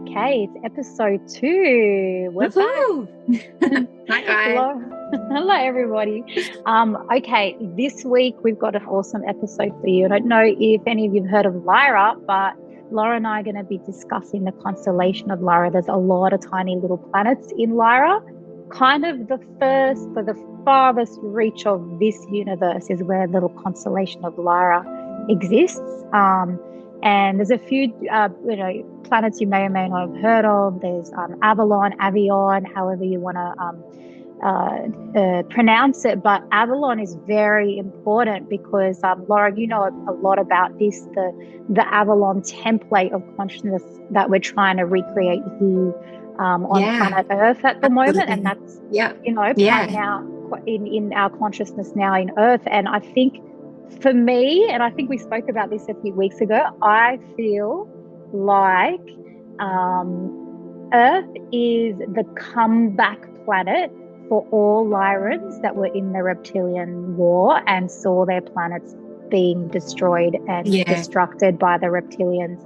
Okay, it's episode 2. We're Woohoo! back. Hi guys. Hello, everybody. Okay, this week we've got an awesome episode for you. I don't know if any of you've heard of Lyra, but Laura and I are going to be discussing the constellation of Lyra. There's a lot of tiny little planets in Lyra. Kind of the farthest reach of this universe is where the little constellation of Lyra exists. And there's a few, planets you may or may not have heard of. There's Avion, however you want to pronounce it. But Avalon is very important because, Laura, you know a lot about this, the Avalon template of consciousness that we're trying to recreate here on planet Earth at the moment. And that's, playing out in our consciousness now in Earth. And I think, for me, and I think we spoke about this a few weeks ago, I feel like Earth is the comeback planet for all Lyrans that were in the reptilian war and saw their planets being destroyed and destructed by the reptilians.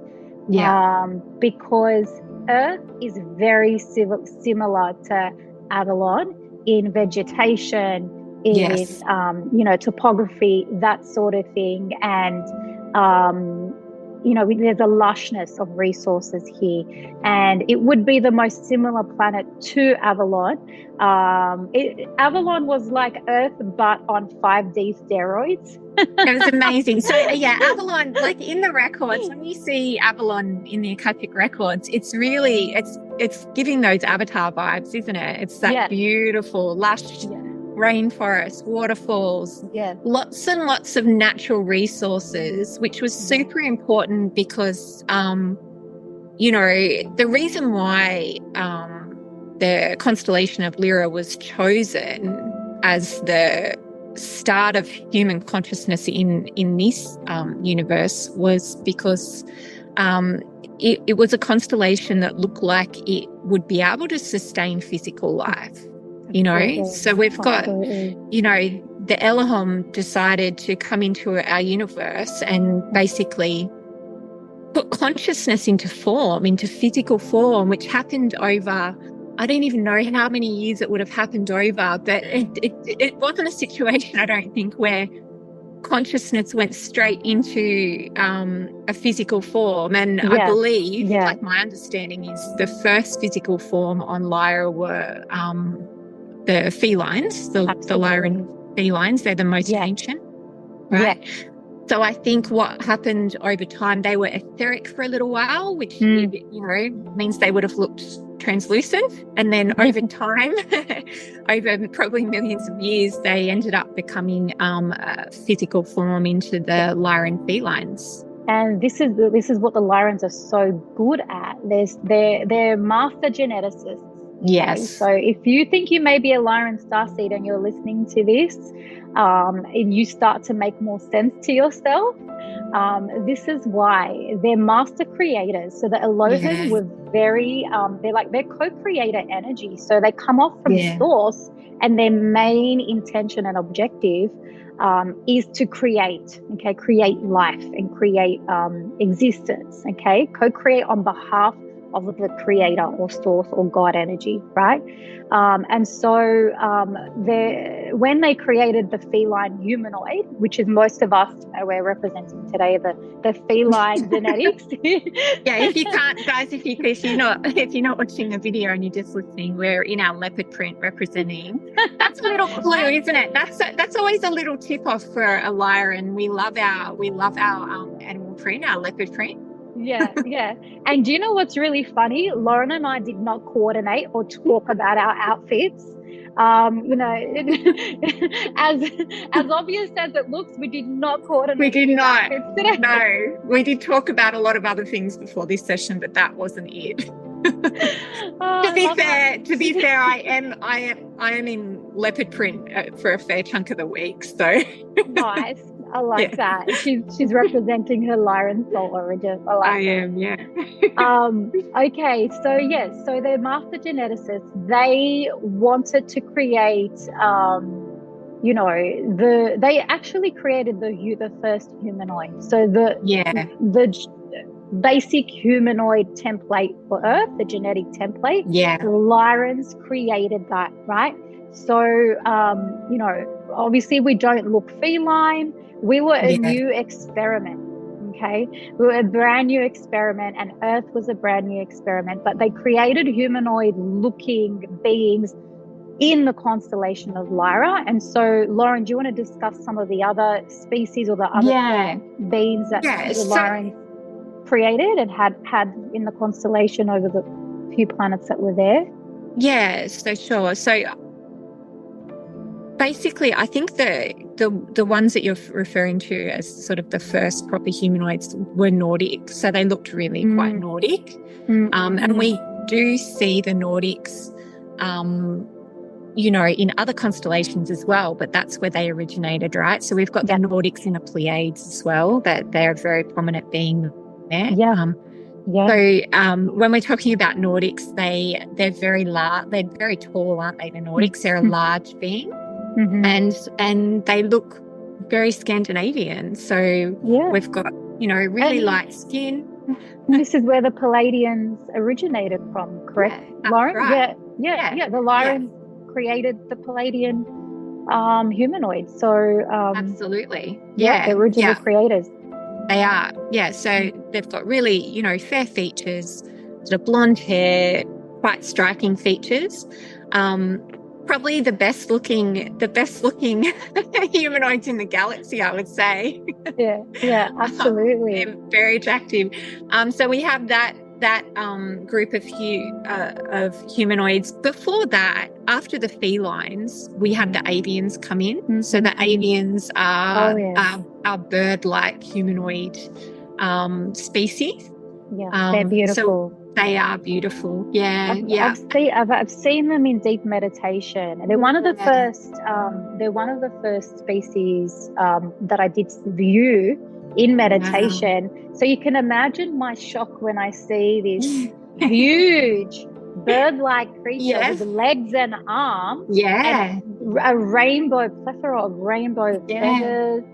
Because Earth is very similar to Avalon in vegetation, in topography, that sort of thing, and there's a lushness of resources here, and it would be the most similar planet to Avalon. Avalon was like Earth but on 5D steroids. It was amazing. So Avalon, like in the records, when you see Avalon in the Akashic records, it's really it's giving those Avatar vibes, isn't it? It's that beautiful lush rainforest, waterfalls, lots and lots of natural resources, which was super important because, the reason why the constellation of Lyra was chosen as the start of human consciousness in this universe was because it was a constellation that looked like it would be able to sustain physical life. So we've got, the Elohim decided to come into our universe and basically put consciousness into physical form, which happened over, I don't even know how many years it would have happened over, but it wasn't a situation, I don't think, where consciousness went straight into a physical form. And I believe, like my understanding is, the first physical form on Lyra were the felines, the Lyran felines. They're the most ancient, right? Yeah. So I think what happened over time, they were etheric for a little while, which means they would have looked translucent, and then over time, over probably millions of years, they ended up becoming a physical form into the Lyran felines. And this is what the Lyrans are so good at. They're master geneticists. Yes. Okay? So if you think you may be a Lyran Starseed and you're listening to this, and you start to make more sense to yourself, this is why they're master creators. So the Elohim were very, they're co-creator energy. So they come off from source, and their main intention and objective is to create life and create existence, co-create on behalf of the creator or source or God energy, right? And so when they created the feline humanoid, which is most of us, we're representing today the feline genetics. If you can't, guys, if you're not watching the video and you're just listening, we're in our leopard print representing. That's a little clue, isn't it? That's always a little tip off for a Lyran. We love our animal print, our leopard print. Yeah. And do you know what's really funny? Lauren and I did not coordinate or talk about our outfits. As obvious as it looks, we did not coordinate. We did not. No, we did talk about a lot of other things before this session, but that wasn't it. To be fair, I am in leopard print for a fair chunk of the week. So nice. I like that. She's representing her Lyran soul origin. I am. Okay, so they're master geneticists. They wanted to create, they actually created the first humanoid. So basic humanoid template for Earth, the genetic template. Yeah. The Lyrans created that, right? So, you know, obviously we don't look feline. We were a new experiment, okay? We were a brand new experiment, and Earth was a brand new experiment, but they created humanoid-looking beings in the constellation of Lyra. And so, Loren, do you want to discuss some of the other species or the other beings that the Lyrans created and had in the constellation over the few planets that were there? Yeah, so sure. So basically, I think the ones that you're referring to as sort of the first proper humanoids were Nordic. So they looked really quite Nordic. And we do see the Nordics, you know, in other constellations as well, but that's where they originated, right? So we've got the Nordics in the Pleiades as well, that they're a very prominent being there. So when we're talking about Nordics, they're very large, they're very tall, aren't they? The Nordics, they're a large being, and they look very Scandinavian. So we've got, you know, really light skin. This is where the Palladians originated from, correct, Loren? Right. The Lyrans created the Palladian humanoids. So absolutely, the original creators. They are, so they've got really, you know, fair features, sort of blonde hair, quite striking features. Probably the best looking humanoids in the galaxy, I would say. Yeah, absolutely. They're very attractive. So we have that group of humanoids. Before that, after the felines, we had the avians come in. So the avians are bird-like humanoid species. Yeah, they're beautiful. So they are beautiful. I've seen them in deep meditation, and they're one of the first. They're one of the first species that I did view in meditation. Wow. So you can imagine my shock when I see this huge bird-like creature with legs and arms, and a plethora of rainbow feathers.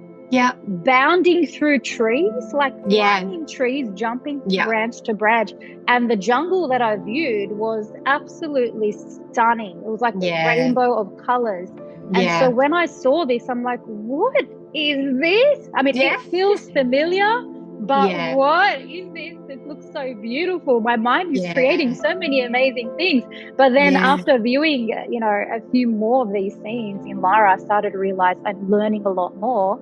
Bounding through trees, like climbing trees, jumping branch to branch. And the jungle that I viewed was absolutely stunning. It was like a rainbow of colors. And so when I saw this, I'm like, what is this? I mean, it feels familiar, but what is this? It looks so beautiful. My mind is creating so many amazing things. But then after viewing, you know, a few more of these scenes in Lyra, I started to realize I'm learning a lot more.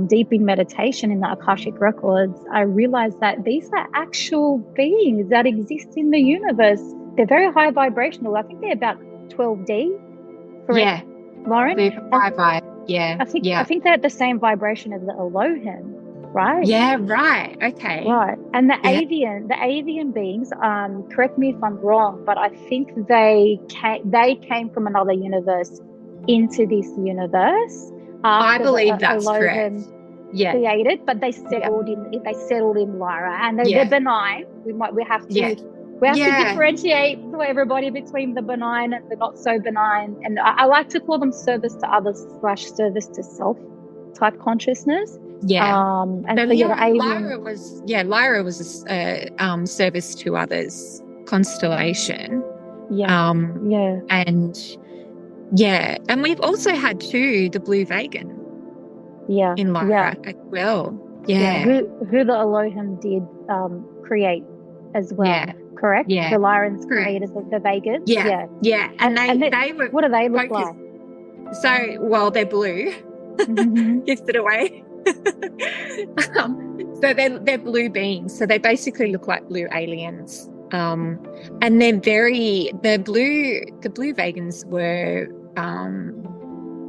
Deep in meditation in the Akashic records, I realized that these are actual beings that exist in the universe. They're very high vibrational. I think they're about 12D, correct, Loren? I think they're at the same vibration as the Elohim, right? Yeah, right. Okay. Right. And the avian beings, correct me if I'm wrong, but I think they came from another universe into this universe. I believe that's correct. Created, but they settled in Lyra, and they're benign. We have to differentiate for everybody between the benign and the not so benign. And I like to call them service to others / service to self type consciousness. And so Lyra was a service to others constellation. And we've also had too the blue vegan. In Lyra as well. Who the Elohim did create as well. Correct? The Lyrans created the vegans. And they were, what do they look like? So, well, they're blue. Gives it away. So they're blue beings. So they basically look like blue aliens. And they're the blue vegans were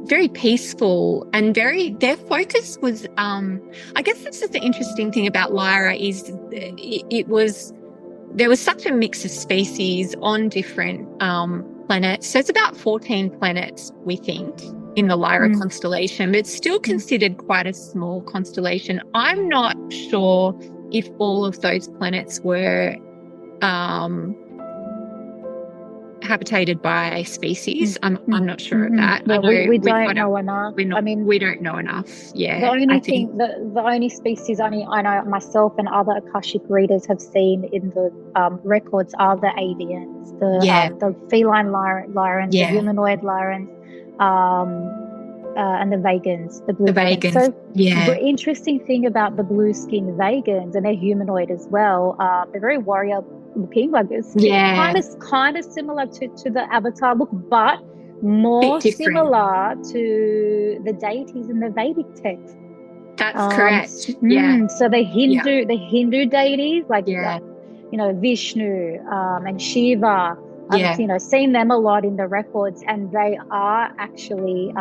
very peaceful and their focus was, I guess this is the interesting thing about Lyra is there was such a mix of species on different planets. So it's about 14 planets, we think, in the Lyra constellation, but it's still considered quite a small constellation. I'm not sure if all of those planets were inhabited by species. I'm not sure of that. Well, we don't know enough. We don't know enough. Yeah. The only species I know myself and other Akashic readers have seen in the records are the avians, the feline Lyrans, the humanoid Lyrans, and the vegans, the blue vegans. So the interesting thing about the blue skinned vegans, and they're humanoid as well, they're very warrior looking, like it's kind of similar to the avatar look, but more similar to the deities in the Vedic text. That's correct. So the Hindu deities, like Vishnu and Shiva. I've seen them a lot in the records, and they are actually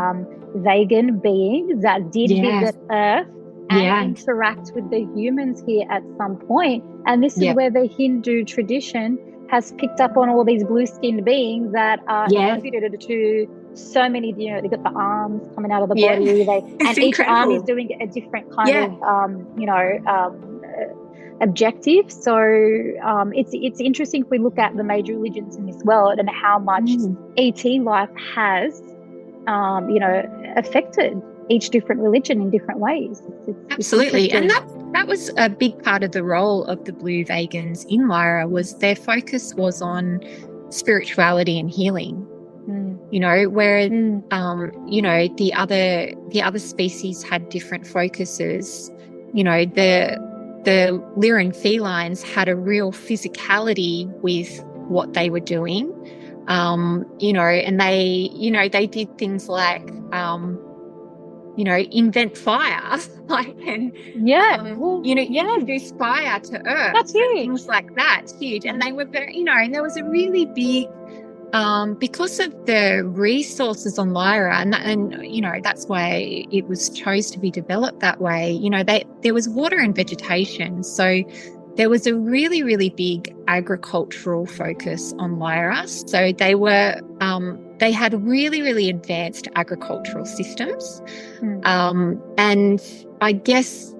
vegan beings that did visit Earth and interact with the humans here at some point. And this is where the Hindu tradition has picked up on all these blue-skinned beings that are attributed to so many. They've got the arms coming out of the body, and each arm is doing a different kind of objective. So it's interesting if we look at the major religions in this world and how much ET life has affected each different religion in different ways. Absolutely. And that was a big part of the role of the blue vegans in Lyra, was their focus was on spirituality and healing. Where the other species had different focuses. The Lyran felines had a real physicality with what they were doing, and they did things like, invent fire, introduce fire to Earth. That's huge. Things like that, it's huge. And they were very, and there was a really big, because of the resources on Lyra, and that's why it was chose to be developed that way. There was water and vegetation, so there was a really, really big agricultural focus on Lyra. So they had really, really advanced agricultural systems, and I guess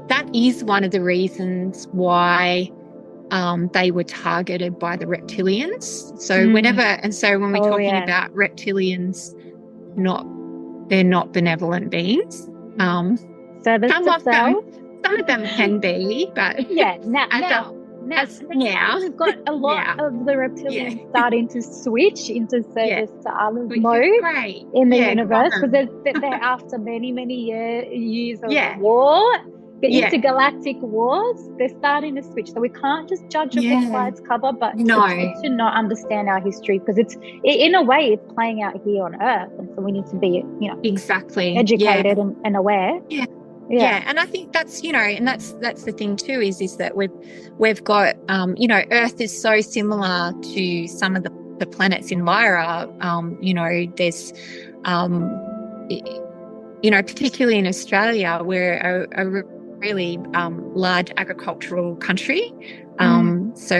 that is one of the reasons why they were targeted by the reptilians. So when we're talking about reptilians, they're not benevolent beings. Some of them can be, but now we've got a lot of the reptilians starting to switch into service to other mode in the universe, because they're after many years of war. The intergalactic wars, they're starting to switch. So we can't just judge a book by its cover, but it's good to not understand our history, because in a way it's playing out here on Earth, and so we need to be educated and aware. Yeah, and I think that's and that's the thing too, is that we've got Earth is so similar to some of the planets in Lyra. There's particularly in Australia, we're a really large agricultural country. So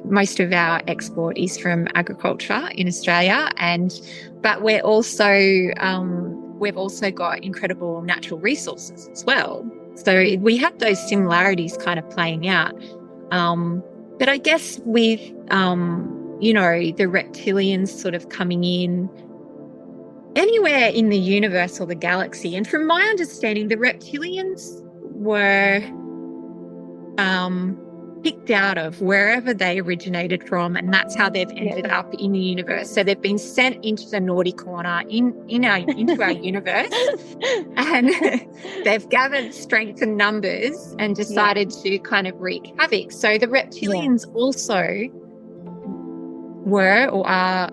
most of our export is from agriculture in Australia, but we're also we've also got incredible natural resources as well. So we have those similarities kind of playing out. But I guess with the reptilians sort of coming in anywhere in the universe or the galaxy, and from my understanding, the reptilians were picked out of wherever they originated from, and that's how they've ended up in the universe. So they've been sent into the naughty corner into our universe, and they've gathered strength and numbers and decided to kind of wreak havoc. So the reptilians also were or are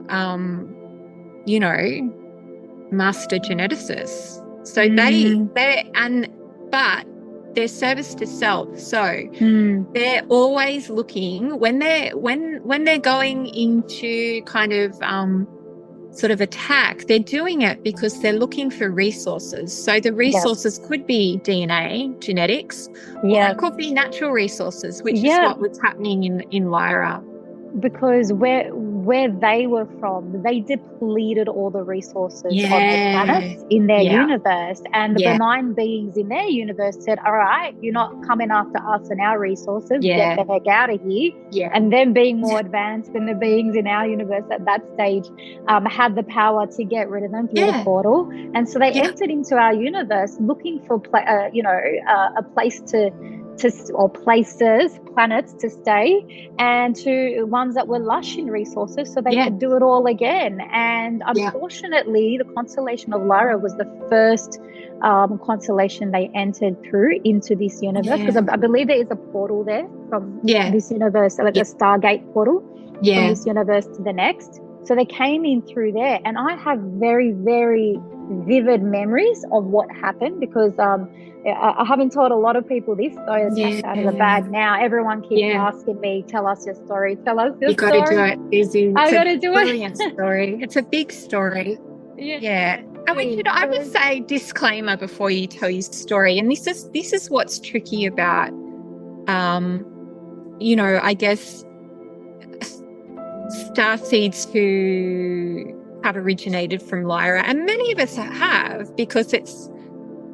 master geneticists. So but they're service to self. So they're always looking when they're going into kind of sort of attack, they're doing it because they're looking for resources. So the resources could be DNA, genetics, or it could be natural resources, which is what was happening in Lyra. because where they were from, they depleted all the resources on their planets in their universe, and the benign beings in their universe said, all right, you're not coming after us and our resources, get the heck out of here. And them being more advanced than the beings in our universe at that stage had the power to get rid of them through the portal. And so they entered into our universe looking for a place or places, planets to stay, and to ones that were lush in resources so they could do it all again. And unfortunately, the constellation of Lyra was the first constellation they entered through into this universe, because I believe there is a portal there from this universe, like a Stargate portal from this universe to the next. So they came in through there, and I have very, very vivid memories of what happened, because I haven't told a lot of people this, so it's out of the bag now. Everyone keeps asking me, tell us your story, tell us your story. You got to do it, Susie. I got to do it. Brilliant story. It's a big story. I would say disclaimer before you tell your story, and this is what's tricky about, I guess, starseeds who have originated from Lyra, and many of us have, because it's,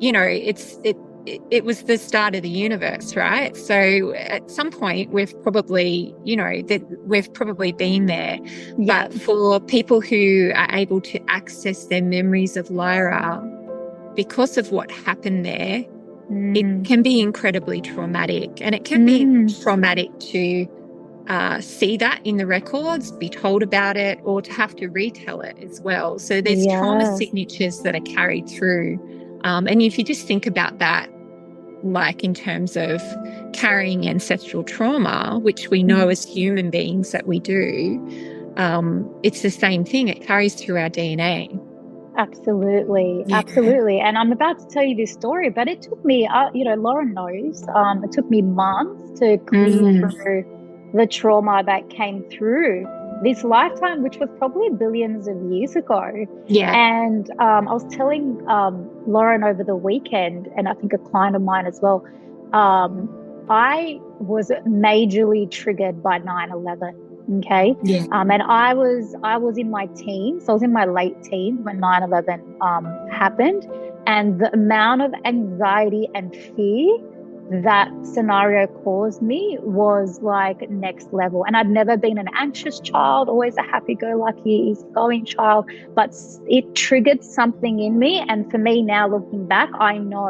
it was the start of the universe, right? So at some point we've probably, we've probably been there. But for people who are able to access their memories of Lyra, because of what happened there, it can be incredibly traumatic, and it can be traumatic to see that in the records, be told about it, or to have to retell it as well. So there's trauma signatures that are carried through. And if you just think about that, like in terms of carrying ancestral trauma, which we know as human beings that we do, it's the same thing. It carries through our DNA. Absolutely. Absolutely. And I'm about to tell you this story, but it took me, Lauren knows, it took me months to clear through the trauma that came through this lifetime, which was probably billions of years ago. And I was telling Lauren over the weekend, and I think a client of mine as well, I was majorly triggered by 9/11. Okay. And I was in my teens, so I was in my late teens when 9/11 happened, and the amount of anxiety and fear that scenario caused me was like next level. And I'd never been an anxious child, always a happy-go-lucky, easygoing child, but it triggered something in me. And for me now, looking back, I know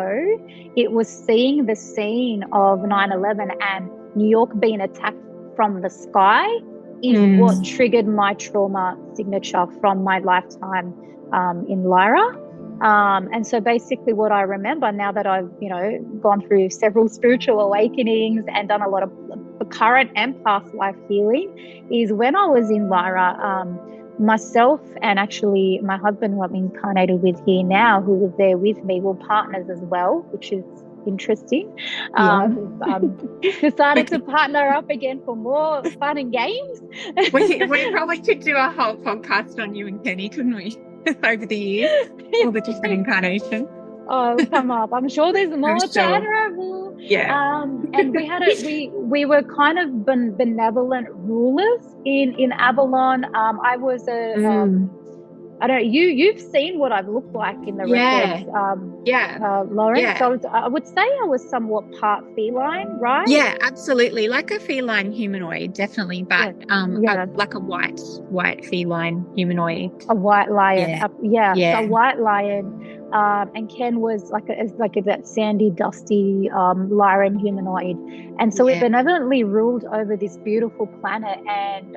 it was seeing the scene of 9/11 and New York being attacked from the sky is what triggered my trauma signature from my lifetime in Lyra. And so basically what I remember now that I've, gone through several spiritual awakenings and done a lot of current and past life healing, is when I was in Lyra, myself and actually my husband, who I'm incarnated with here now, who was there with me, were partners as well, which is interesting. Decided to partner up again for more fun and games. we probably could do a whole podcast on you and Kenny, couldn't we? Over the years, all the different incarnations. Oh, it'll come up. I'm sure there's more to unravel. And we were kind of benevolent rulers in Avalon. I was I don't know, you've seen what I've looked like in the records, Lauren. So I would say I was somewhat part feline, right? Yeah, absolutely. Like a feline humanoid, definitely, but like a white feline humanoid. A white lion. So a white lion. And Ken was like that sandy, dusty Lyran humanoid. And so we benevolently ruled over this beautiful planet, and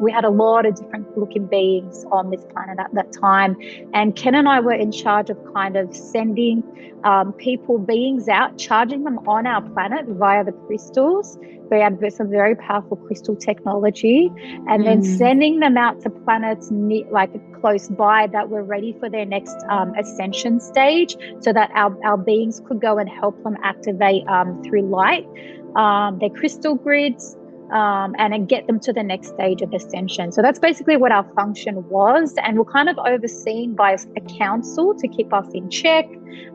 we had a lot of different looking beings on this planet at that time. And Ken and I were in charge of kind of sending beings out, charging them on our planet via the crystals. We had some very powerful crystal technology, and then sending them out to planets close by that were ready for their next ascension stage, so that our beings could go and help them activate through light their crystal grids, and then get them to the next stage of ascension. So that's basically what our function was, and we're kind of overseen by a council to keep us in check.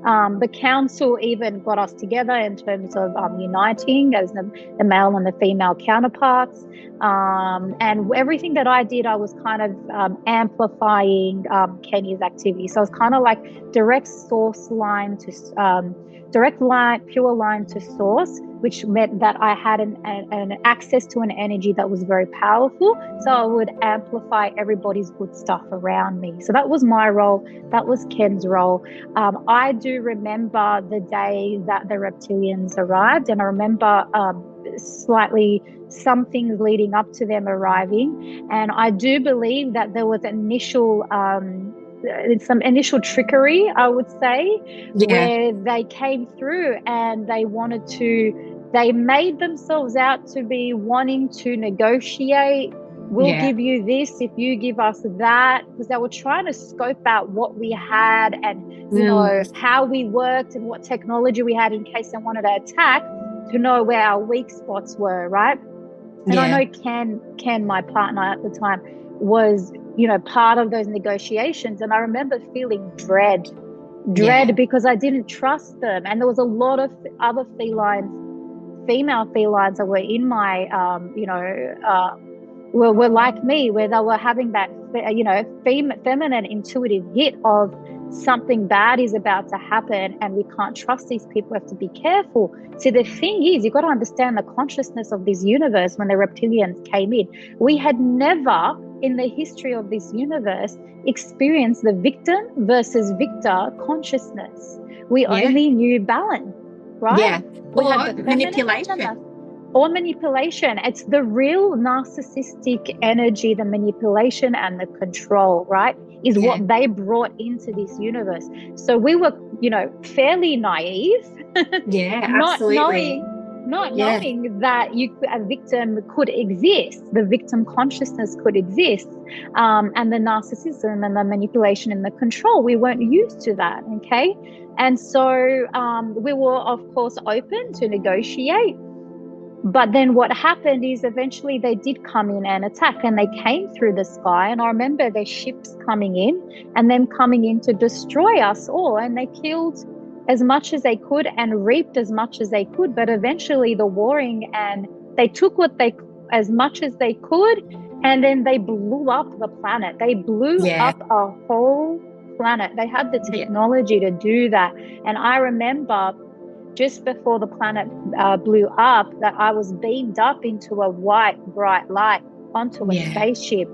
The council even got us together in terms of uniting as the male and the female counterparts. And everything that I did, I was kind of amplifying Kenny's activity. So I was kind of like direct source line to pure line to source, which meant that I had an access to an energy that was very powerful. So I would amplify everybody's good stuff around me. So that was my role. That was Ken's role. I do remember the day that the reptilians arrived, and I remember slightly some things leading up to them arriving. And I do believe that there was some initial trickery, I would say, where they came through and they made themselves out to be wanting to negotiate. We'll give you this if you give us that, because they were trying to scope out what we had and, you know, how we worked and what technology we had in case they wanted to attack, to know where our weak spots were, right? And I know Ken, my partner at the time, was, you know, part of those negotiations. And I remember feeling dread because I didn't trust them. And there was a lot of other female felines that were in my, were like me, where they were having that, you know, feminine intuitive hit of something bad is about to happen and we can't trust these people, we have to be careful. So the thing is, you've got to understand the consciousness of this universe. When the reptilians came in, we had never in the history of this universe experienced the victim versus victor consciousness. We only knew balance, right? Yeah. Or manipulation. Or manipulation. It's the real narcissistic energy, the manipulation and the control, right, is what they brought into this universe. So we were, you know, fairly naive. Absolutely. Not knowing that a victim could exist, the victim consciousness could exist, and the narcissism and the manipulation and the control. We weren't used to that, okay? And so we were, of course, open to negotiate. But then what happened is eventually they did come in and attack, and they came through the sky. And I remember their ships coming in and them coming in to destroy us all. And they killed as much as they could and reaped as much as they could. But eventually the warring, and they took as much as they could, and then they blew up the planet. They blew up a whole planet. They had the technology to do that. And I remember just before the planet blew up, that I was beamed up into a white, bright light onto a spaceship.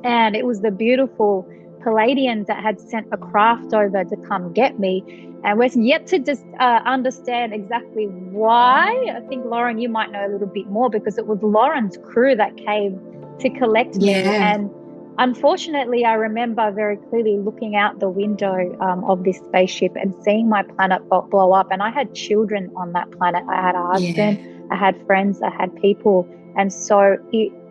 And it was the beautiful Palladians that had sent a craft over to come get me. And we're yet to just understand exactly why. I think, Loren, you might know a little bit more, because it was Lauren's crew that came to collect me. And unfortunately, I remember very clearly looking out the window of this spaceship and seeing my planet blow up. And I had children on that planet. I had a husband, I had friends, I had people. And so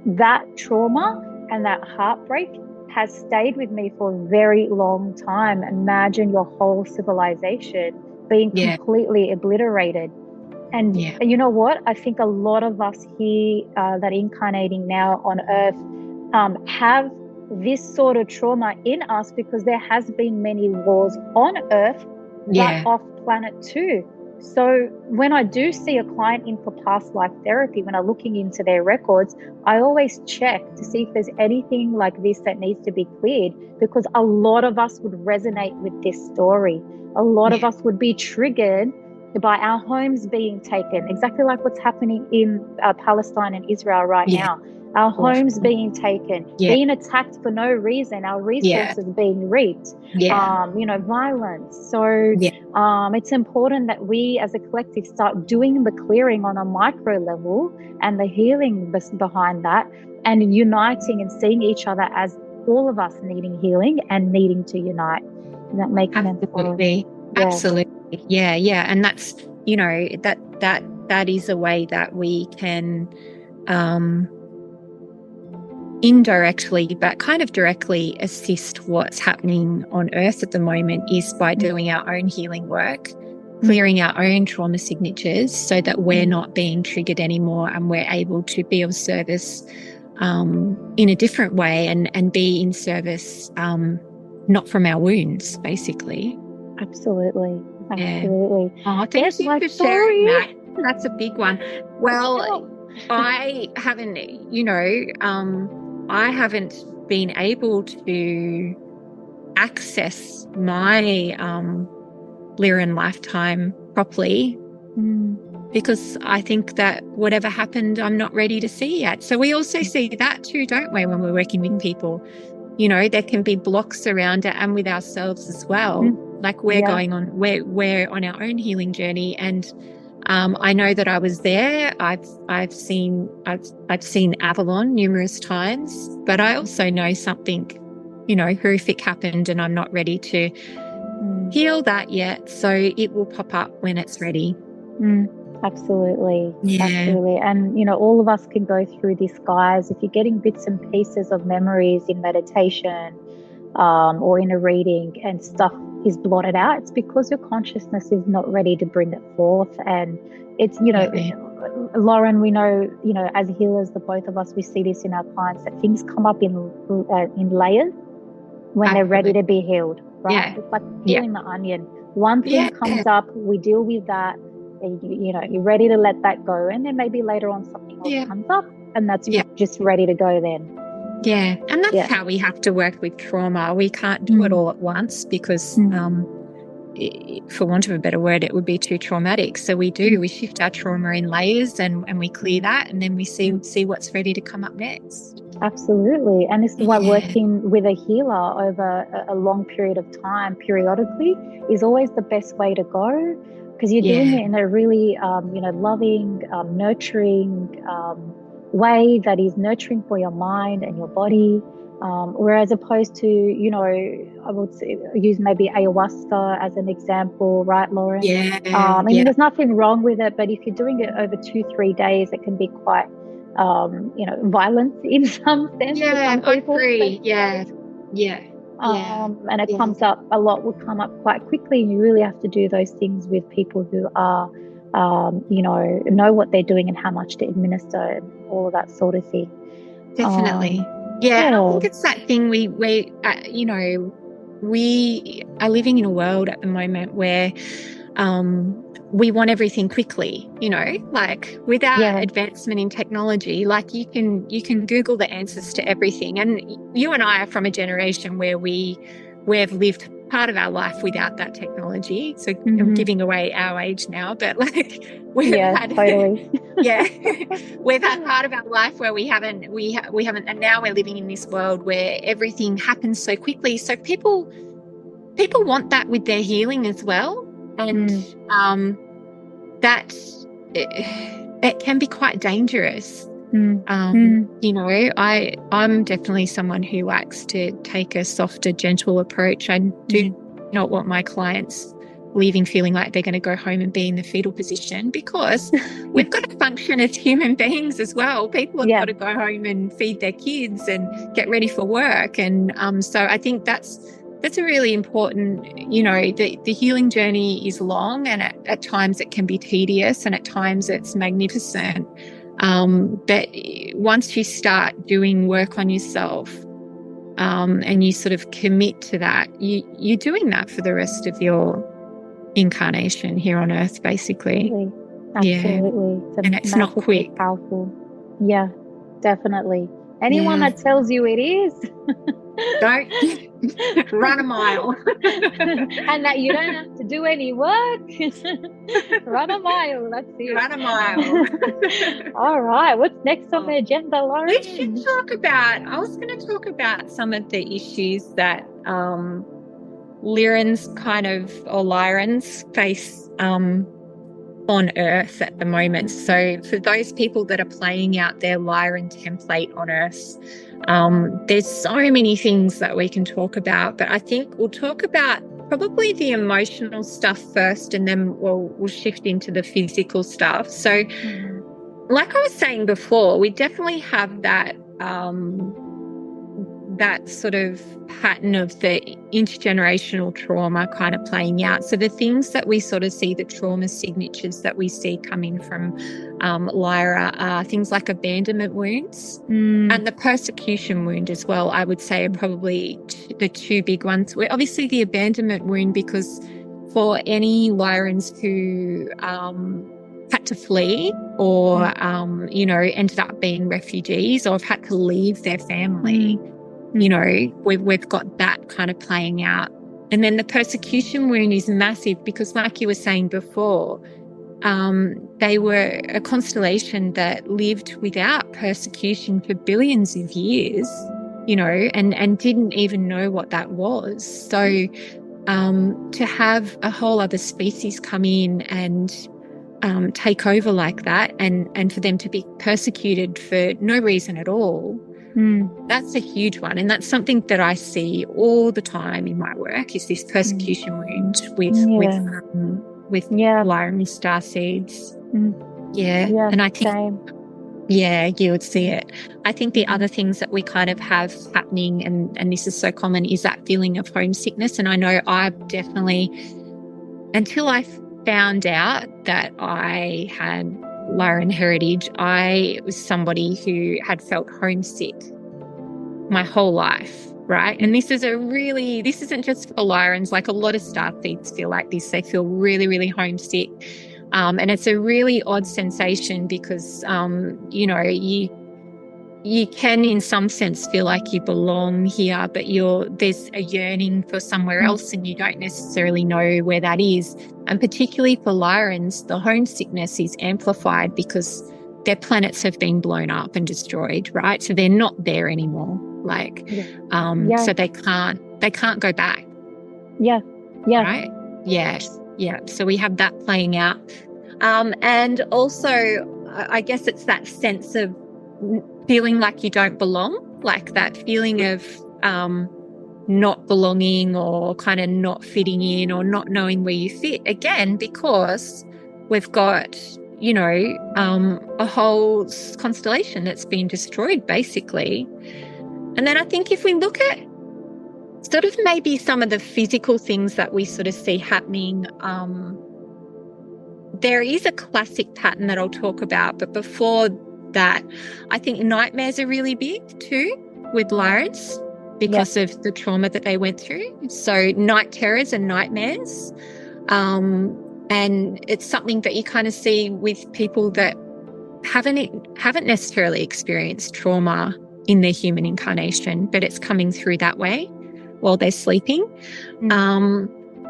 that trauma and that heartbreak has stayed with me for a very long time. Imagine your whole civilization being completely obliterated. And you know what? I think a lot of us here that incarnating now on Earth have this sort of trauma in us, because there has been many wars on Earth, but off planet too. So when I do see a client in for past life therapy, when I'm looking into their records, I always check to see if there's anything like this that needs to be cleared, because a lot of us would resonate with this story. A lot of us would be triggered by our homes being taken, exactly like what's happening in Palestine and Israel right now. Our homes being taken, being attacked for no reason, our resources being reaped, violence. So it's important that we as a collective start doing the clearing on a micro level and the healing behind that, and uniting and seeing each other as all of us needing healing and needing to unite. Does that make sense? Absolutely. Yeah. And that's, you know, that is a way that we can indirectly but kind of directly assist what's happening on Earth at the moment, is by doing our own healing work. clearing our own trauma signatures so that we're not being triggered anymore and we're able to be of service in a different way and be in service not from our wounds, basically. Absolutely. Yeah. Oh, thank you for sharing that. That's a big one. Well, I haven't, I haven't been able to access my Lyran lifetime properly because I think that whatever happened, I'm not ready to see yet. So we also see that too, don't we, when we're working with people? There can be blocks around it and with ourselves as well. Like we're on our own healing journey, and I know that I was there. I've seen Avalon numerous times, but I also know something, horrific happened, and I'm not ready to heal that yet. So it will pop up when it's ready. Absolutely. Yeah. Absolutely. And, all of us can go through this, guys. If you're getting bits and pieces of memories in meditation or in a reading and stuff is blotted out, it's because your consciousness is not ready to bring it forth. And it's, Loren, we know, as healers, the both of us, we see this in our clients, that things come up in layers when they're ready to be healed, right? It's like peeling the onion. One thing comes up, we deal with that, and you're ready to let that go, and then maybe later on something else comes up, and that's just ready to go then. Yeah, and that's how we have to work with trauma. We can't do it all at once because, for want of a better word, it would be too traumatic. So we shift our trauma in layers, and we clear that, and then we see what's ready to come up next. Absolutely. And this is why working with a healer over a long period of time, periodically, is always the best way to go, because you're doing it in a really, loving, nurturing way that is nurturing for your mind and your body. Whereas opposed to, I would say, use maybe ayahuasca as an example, right, Loren? There's nothing wrong with it, but if you're doing it over 2-3 days, it can be quite, violent in some sense for some people. And it comes up a lot, will come up quite quickly, and you really have to do those things with people who are, know what they're doing and how much to administer and all of that sort of thing. Definitely. And I think it's that thing we are living in a world at the moment where we want everything quickly, like with our advancement in technology, like you can Google the answers to everything. And you and I are from a generation where we've lived part of our life without that technology. So I'm giving away our age now, but like we've had totally. We've had part of our life where we haven't, and now we're living in this world where everything happens so quickly. So people want that with their healing as well. And that it can be quite dangerous. I'm definitely someone who likes to take a softer, gentle approach. I do not want my clients leaving feeling like they're going to go home and be in the fetal position, because we've got to function as human beings as well. People have got to go home and feed their kids and get ready for work. And so I think that's a really important, the healing journey is long, and at times it can be tedious, and at times it's magnificent. But once you start doing work on yourself, and you sort of commit to that, you're doing that for the rest of your incarnation here on Earth, basically. Absolutely. And it's not quick. Powerful. Yeah, definitely. Anyone that tells you it is, don't run a mile. And that you don't have to do any work. Run a mile. That's it. Run a mile. All right. What's next on the agenda, Loren? We should I was going to talk about some of the issues that Lyrans or Lyrans face on Earth at the moment. So for those people that are playing out their Lyran template on Earth, there's so many things that we can talk about, but I think we'll talk about probably the emotional stuff first, and then we'll shift into the physical stuff. So like I was saying before, we definitely have that that sort of pattern of the intergenerational trauma kind of playing out. So the things that we sort of see, the trauma signatures that we see coming from Lyra are things like abandonment wounds and the persecution wound as well, I would say, are probably the two big ones. Obviously the abandonment wound, because for any Lyrans who had to flee or, you know, ended up being refugees or have had to leave their family, you know, we've got that kind of playing out. And then the persecution wound is massive because, like you were saying before, they were a constellation that lived without persecution for billions of years, you know, and didn't even know what that was. So to have a whole other species come in and take over like that, and for them to be persecuted for no reason at all, that's a huge one. And that's something that I see all the time in my work, is this persecution wound with Lyran Starseeds. And I think you would see it. I think the other things that we kind of have happening, and this is so common, is that feeling of homesickness. And I know I definitely, until I found out that I had Lyran heritage, I was somebody who had felt homesick my whole life, right? And this isn't just for Lyrans. Like, a lot of starseeds feel like this. They feel really, really homesick. And it's a really odd sensation because, you know, you can in some sense feel like you belong here, but there's a yearning for somewhere else and you don't necessarily know where that is. And particularly for Lyrans, the homesickness is amplified because their planets have been blown up and destroyed, right? So they're not there anymore. Like, so they can't go back. Right? So we have that playing out. And also, I guess it's that sense of feeling like you don't belong, like that feeling of not belonging or kind of not fitting in or not knowing where you fit. Again, because we've got, you know, a whole constellation that's been destroyed, basically. And then I think if we look at sort of maybe some of the physical things that we sort of see happening, there is a classic pattern that I'll talk about, but before that, I think nightmares are really big too with Lyrans because of the trauma that they went through. So night terrors and nightmares. And it's something that you kind of see with people that haven't necessarily experienced trauma in their human incarnation, but it's coming through that way while they're sleeping.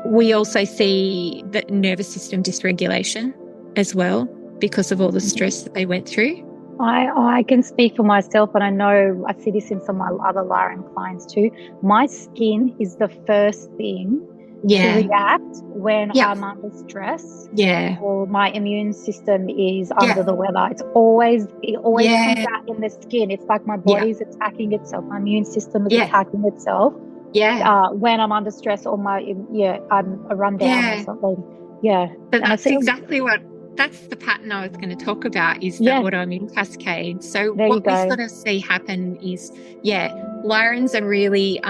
We also see the nervous system dysregulation as well because of all the stress that they went through. I can speak for myself, and I know I see this in some of my other Lyran clients too. My skin is the first thing to react when I'm under stress. Or my immune system is under the weather. It always comes out in the skin. It's like my body's attacking itself. My immune system is attacking itself. When I'm under stress or I'm a rundown or something. But that's exactly that's the pattern I was going to talk about, is the autoimmune cascade. So what we sort of see happen is, Lyrans are really,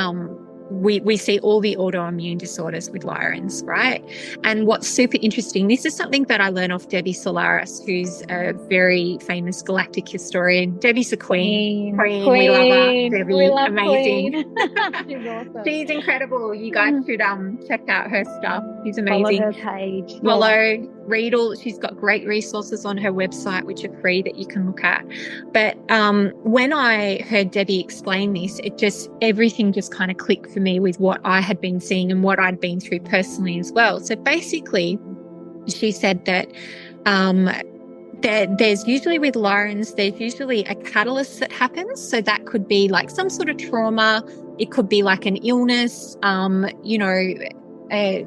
we see all the autoimmune disorders with Lyrans, right? And what's super interesting, this is something that I learned off Debbie Solaris, who's a very famous galactic historian. Debbie's a queen. We love her. Debbie, we love amazing. She's awesome. She's incredible. You guys should check out her stuff. She's amazing. Follow her page. Read all. She's got great resources on her website, which are free, that you can look at. But when I heard Debbie explain this, everything just kind of clicked for me with what I had been seeing and what I'd been through personally as well. So basically, she said that there's usually with Lyrans, there's usually a catalyst that happens. So that could be like some sort of trauma. It could be like an illness, you know, a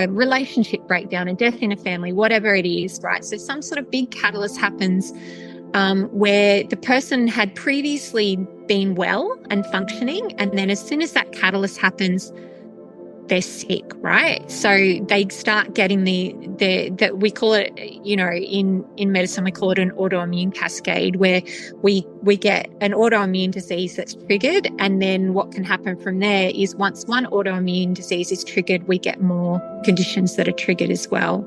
relationship breakdown, a death in a family, whatever it is, right? So some sort of big catalyst happens where the person had previously been well and functioning, and then as soon as that catalyst happens, they're sick, right? So they start getting that we call it, in medicine, we call it an autoimmune cascade, where we get an autoimmune disease that's triggered. And then what can happen from there is once one autoimmune disease is triggered, we get more conditions that are triggered as well.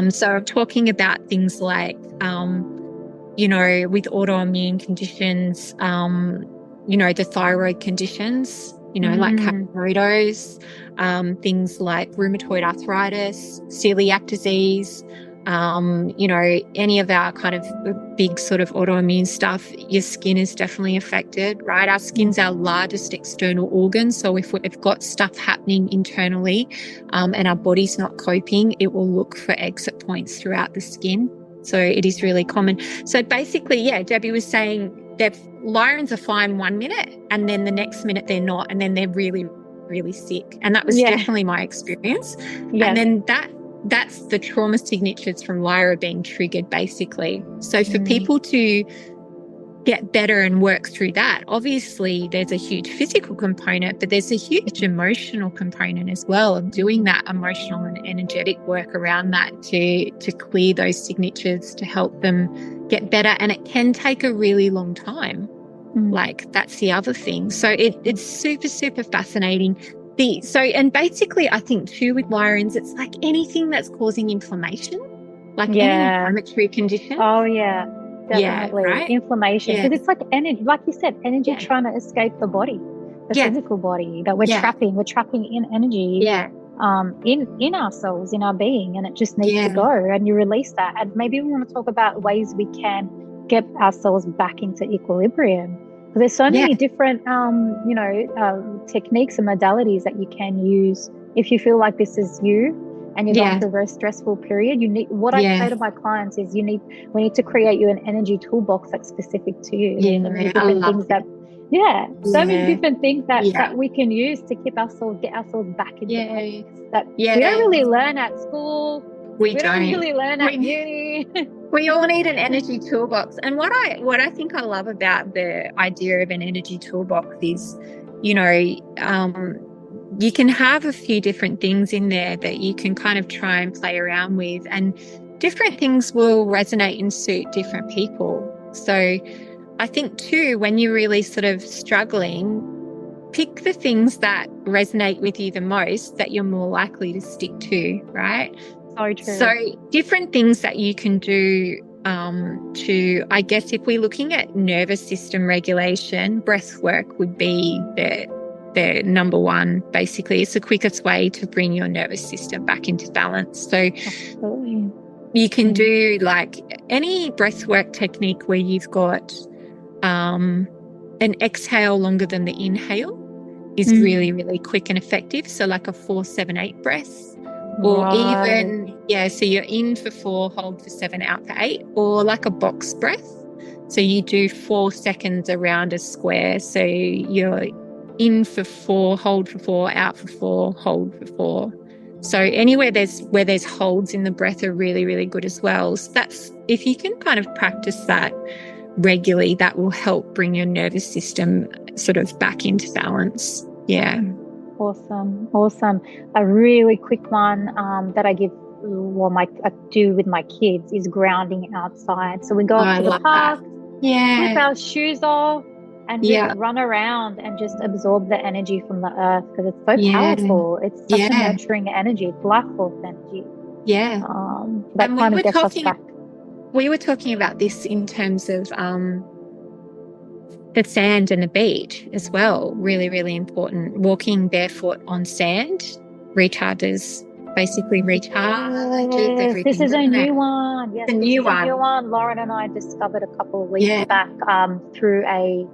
So I'm talking about things like, with autoimmune conditions, the thyroid conditions, like Hashimoto's, things like rheumatoid arthritis, celiac disease, any of our kind of big sort of autoimmune stuff. Your skin is definitely affected, right? Our skin's our largest external organ. So if we've got stuff happening internally, and our body's not coping, it will look for exit points throughout the skin. So it is really common. So basically, Debbie was saying Lyrans are fine 1 minute, and then the next minute they're not, and then they're really, really sick. And that was definitely my experience. Yeah. And then that's the trauma signatures from Lyra being triggered, basically. So for people to get better and work through that, obviously there's a huge physical component, but there's a huge emotional component as well, of doing that emotional and energetic work around that to clear those signatures, to help them get better. And it can take a really long time. Like, that's the other thing. So it's super, super fascinating. And basically I think too with Lyrans, it's like anything that's causing inflammation, like any inflammatory condition. Oh yeah, definitely. Right? Inflammation, because it's like energy, like you said, energy trying to escape the body, the physical body that we're trapping. We're trapping in energy in ourselves, in our being, and it just needs to go, and you release that. And maybe we want to talk about ways we can get ourselves back into equilibrium. There's so many different, techniques and modalities that you can use if you feel like this is you and you're going through a very stressful period. You need, what I say to my clients is, we need to create you an energy toolbox that's specific to you. So many different things many different things that we can use to get ourselves back into that we don't really learn at school. We don't really learn at uni. We all need an energy toolbox. And what I think I love about the idea of an energy toolbox is, you can have a few different things in there that you can kind of try and play around with, and different things will resonate and suit different people. So I think too, when you're really sort of struggling, pick the things that resonate with you the most, that you're more likely to stick to, right? So true. So different things that you can do I guess if we're looking at nervous system regulation, breath work would be the number one. Basically, it's the quickest way to bring your nervous system back into balance. So you can do like any breath work technique where you've got an exhale longer than the inhale is really, really quick and effective. So like a 4-7-8 breath. Or even, so you're in for 4, hold for 7, out for 8, or like a box breath. So you do 4 seconds around a square. So you're in for 4, hold for 4, out for 4, hold for 4. So anywhere where there's holds in the breath are really, really good as well. So that's, if you can kind of practice that regularly, that will help bring your nervous system sort of back into balance. Yeah. Awesome. A really quick one that I give, I do with my kids, is grounding outside. So we go to the park with our shoes off and just run around and just absorb the energy from the earth, because it's so powerful. It's such a nurturing energy. It's life force energy. Yeah. That kind of gets us back. We were talking about this in terms of the sand and the beach as well. Really, really important. Walking barefoot on sand recharges everything. This is a new one. Yes, a new one. Lauren and I discovered a couple of weeks back through I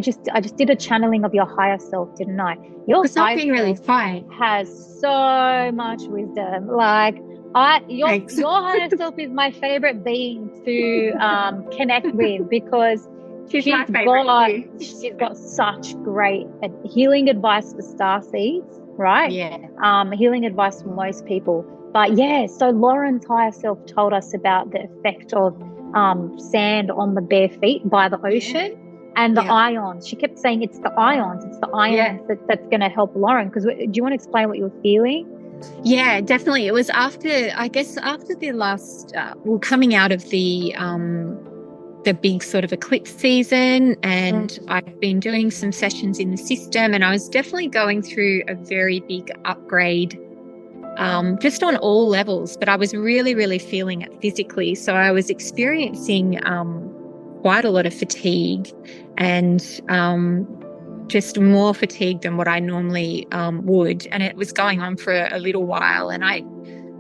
just did a channeling of your higher self, didn't I? Your higher self really fun. Has so much wisdom. Like your higher self is my favorite being to connect with, because she's got such great healing advice for starseeds, right? Yeah. Healing advice for most people. But so Lauren's higher self told us about the effect of sand on the bare feet by the ocean. and the ions. She kept saying it's the ions. It's the ions that's going to help Loren. Because do you want to explain what you were feeling? Yeah, definitely. It was after the last, coming out of the big sort of eclipse season, and I've been doing some sessions in the system, and I was definitely going through a very big upgrade, just on all levels, but I was really, really feeling it physically. So I was experiencing quite a lot of fatigue, and just more fatigue than what I normally would. And it was going on for a little while, and I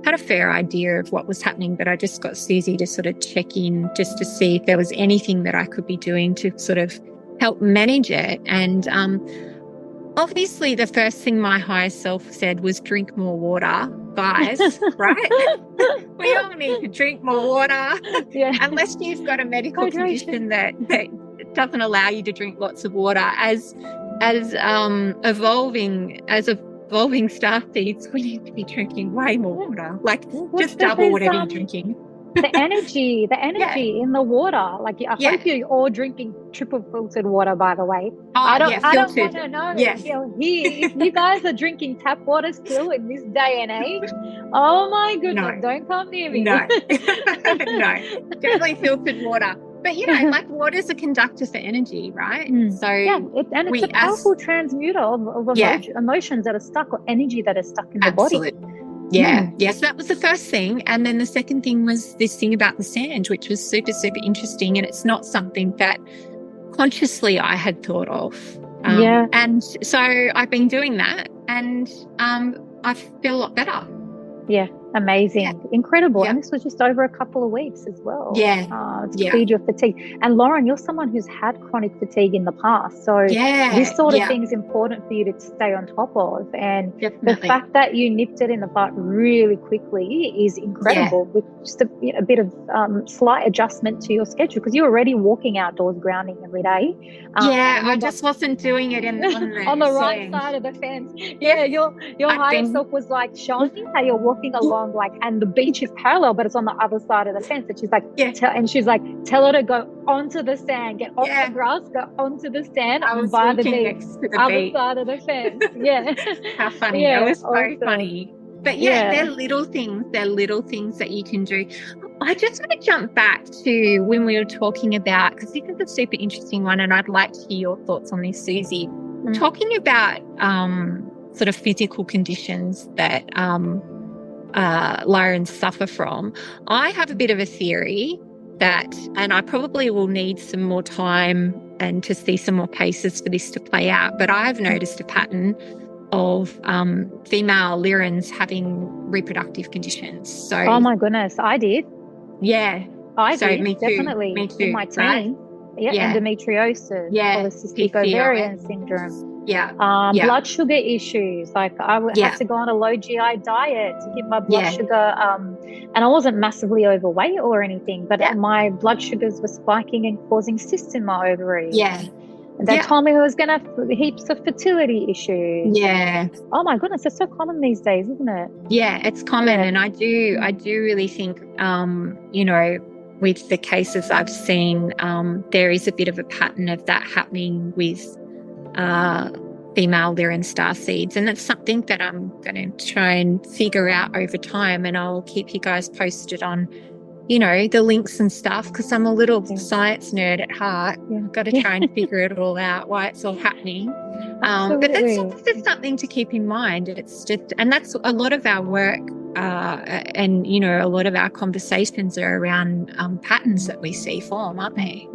had a fair idea of what was happening, but I just got Susie to sort of check in just to see if there was anything that I could be doing to sort of help manage it. And obviously the first thing my higher self said was drink more water, guys, right? We all need to drink more water. Yeah. Unless you've got a medical condition that doesn't allow you to drink lots of water. As evolving starseeds, we need to be drinking way more water, like just double whatever you're drinking. The energy in the water. Like, I hope you're all drinking triple filtered water, by the way. I don't want to know. Yes. If you guys are drinking tap water still in this day and age, oh my goodness, don't come near me. No, no, definitely filtered water. But, like water's a conductor for energy, right? So it's a powerful transmuter of emotions that are stuck, or energy that is stuck in the body. Yeah. Yes, that was the first thing. And then the second thing was this thing about the sand, which was super, super interesting. And it's not something that consciously I had thought of. And so I've been doing that, and I feel a lot better. Yeah, amazing, incredible. And this was just over a couple of weeks as well. To feed your fatigue. And Loren, you're someone who's had chronic fatigue in the past, so this sort of thing is important for you to stay on top of. And the fact that you nipped it in the butt really quickly is incredible, with just a bit of slight adjustment to your schedule, because you're already walking outdoors, grounding every day. I just wasn't doing it on the right side of the fence. Your higher self was like showing me how you're walking along, like, and the beach is parallel, but it's on the other side of the fence. And she's like, tell her to go onto the sand, get off the grass, go onto the sand, by the beach, other side of the fence. How funny. It was so funny. But they're little things. They're little things that you can do. I just want to jump back to when we were talking about, because this is a super interesting one, and I'd like to hear your thoughts on this, Susie. Talking about sort of physical conditions that Lyrans suffer from. I have a bit of a theory that, and I probably will need some more time and to see some more cases for this to play out, but I've noticed a pattern of female Lyrans having reproductive conditions. So, oh my goodness, I did. Yeah, I did. Me too. Definitely. Me too. In my team. Endometriosis, polycystic ovarian syndrome. Blood sugar issues. Like, I would have to go on a low GI diet to keep my blood sugar. And I wasn't massively overweight or anything, but my blood sugars were spiking and causing cysts in my ovaries. They told me I was going to have heaps of fertility issues. Oh my goodness, it's so common these days, isn't it? Yeah, it's common. And I do really think, with the cases I've seen, there is a bit of a pattern of that happening with female Lyran Starseeds. And that's something that I'm going to try and figure out over time. And I'll keep you guys posted on, the links and stuff, because I'm a little science nerd at heart. I've got to try and figure it all out, why it's all happening. But that's just something to keep in mind. It's just, and that's a lot of our work, and a lot of our conversations are around patterns that we see form, aren't they?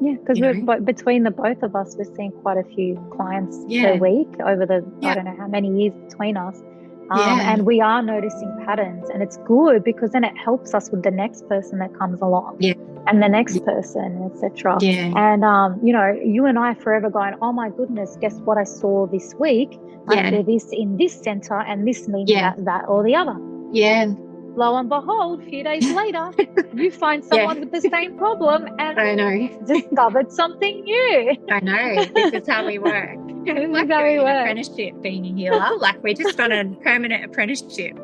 Yeah, because between the both of us, we're seeing quite a few clients per week over the I don't know how many years between us. And we are noticing patterns, and it's good because then it helps us with the next person that comes along, and the next person, etc. And you and I are forever going, oh my goodness, guess what I saw this week? I saw this in this center, and this means that or the other. Lo and behold, a few days later, you find someone with the same problem and I know. discovered something new. I know. This is how we work. Like doing an apprenticeship being a healer. Like, we're just on a permanent apprenticeship,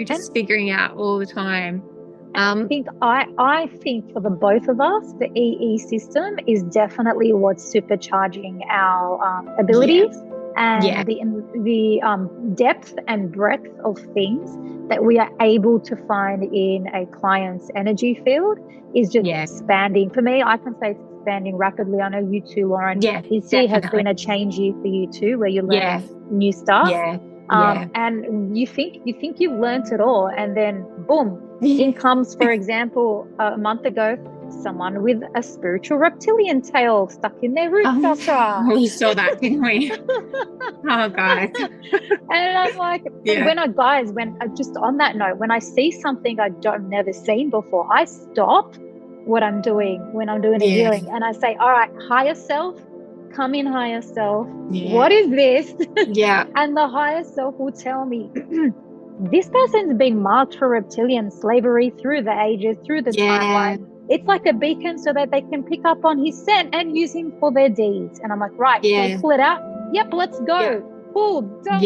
just figuring out all the time I think for the both of us, the EE system is definitely what's supercharging our abilities and the depth and breadth of things that we are able to find in a client's energy field is just expanding. For me, I can say it's expanding rapidly. I know you too, Loren. This year has been a change year for you too, where you learn new stuff. And you think you've learnt it all, and then boom, in comes, for example, a month ago, someone with a spiritual reptilian tail stuck in their root chakra. We saw that, didn't we? Oh, guys. And I'm like, just on that note, when I see something I've never seen before, I stop what I'm doing when I'm doing a healing, and I say, all right, higher self, come in, higher self. What is this? And the higher self will tell me, this person's been marked for reptilian slavery through the ages, through the timeline. It's like a beacon so that they can pick up on his scent and use him for their deeds. And I'm like, right, so pull it out. Yep, let's go. Pull, done.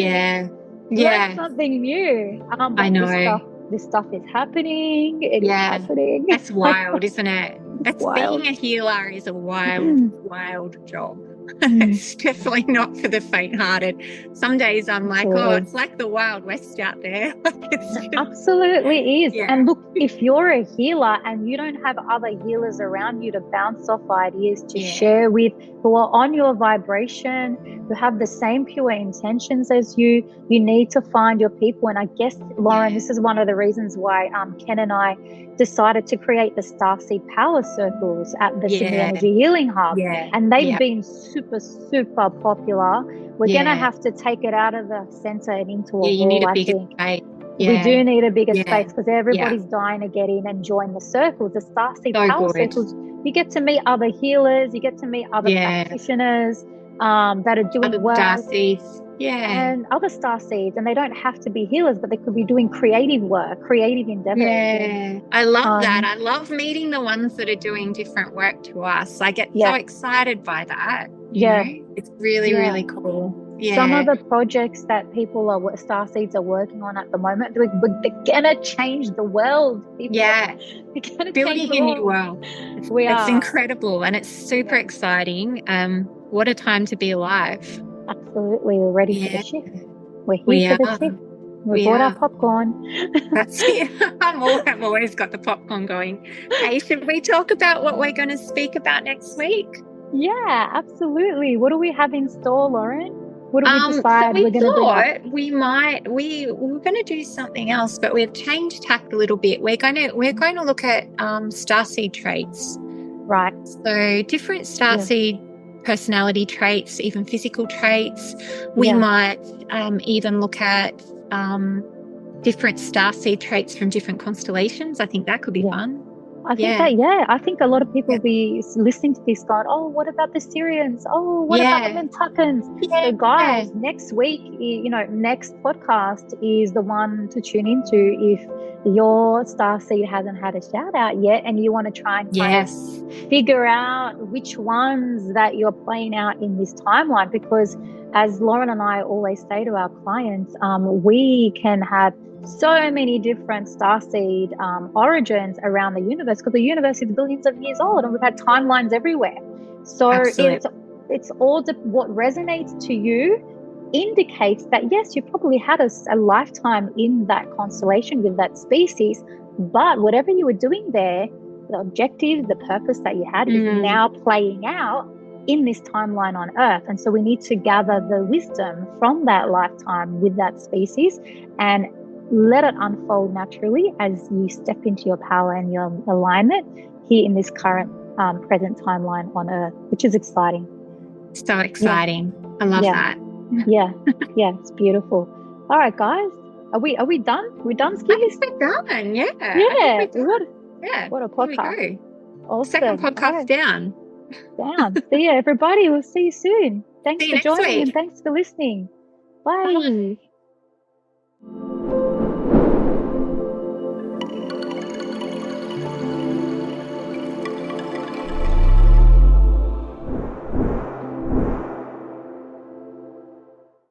Learn something new. I know. This stuff is happening. It is happening. That's wild, isn't it? That's wild. Being a healer is a wild job. It's definitely not for the faint-hearted. Some days I'm like, it's like the Wild West out there. It absolutely is. And look, if you're a healer and you don't have other healers around you to bounce off ideas, to share with, who are on your vibration, who have the same pure intentions as you, you need to find your people. And I guess, Loren, this is one of the reasons why Ken and I decided to create the Starseed Power Circles at the Sydney Energy Healing Hub. And they've been super, super popular. We're going to have to take it out of the centre and into a wall, you need a bigger space. We do need a bigger space because everybody's dying to get in and join the circles, the Starseed Power Circles. You get to meet other healers, you get to meet other practitioners that are doing other work. Starseeds. And other Starseeds, and they don't have to be healers, but they could be doing creative work, creative endeavors. I love that. I love meeting the ones that are doing different work to us. I get so excited by that. You know? It's really, really cool. Some of the projects that people are Starseeds are working on at the moment, they're gonna change the world. Building a new world. It's incredible, and it's super exciting. What a time to be alive. Absolutely, we're ready for the shift. We're here for the shift. We bought our popcorn. That's it. I've always got the popcorn going. Hey, should we talk about what we're going to speak about next week? Yeah, absolutely. What do we have in store, Loren? What do we decide we're going to do? We were going to do something else, but we've changed tack a little bit. We're going to look at starseed traits. Right. So different starseed personality traits, even physical traits. We might even look at different starseed traits from different constellations. I think that could be fun. I think I think a lot of people will be listening to this going, oh, what about the Syrians? Oh, what about the Nantuckans? So guys, next week, next podcast is the one to tune into if your starseed hasn't had a shout out yet and you want to try and kind of figure out which ones that you're playing out in this timeline. Because as Loren and I always say to our clients, we can have so many different starseed origins around the universe, because the universe is billions of years old and we've had timelines everywhere. So it's all what resonates to you indicates that yes, you probably had a lifetime in that constellation with that species, but whatever you were doing there, the objective, the purpose that you had is now playing out in this timeline on Earth. And so we need to gather the wisdom from that lifetime with that species and let it unfold naturally as you step into your power and your alignment here in this current present timeline on Earth, which is exciting. So exciting. I love that. It's beautiful. All right, guys, are we done? We're done, Skivvies? I think we're done. What a podcast. Awesome. Second podcast down. See you, everybody. We'll see you soon. Thanks for joining and thanks for listening. Bye.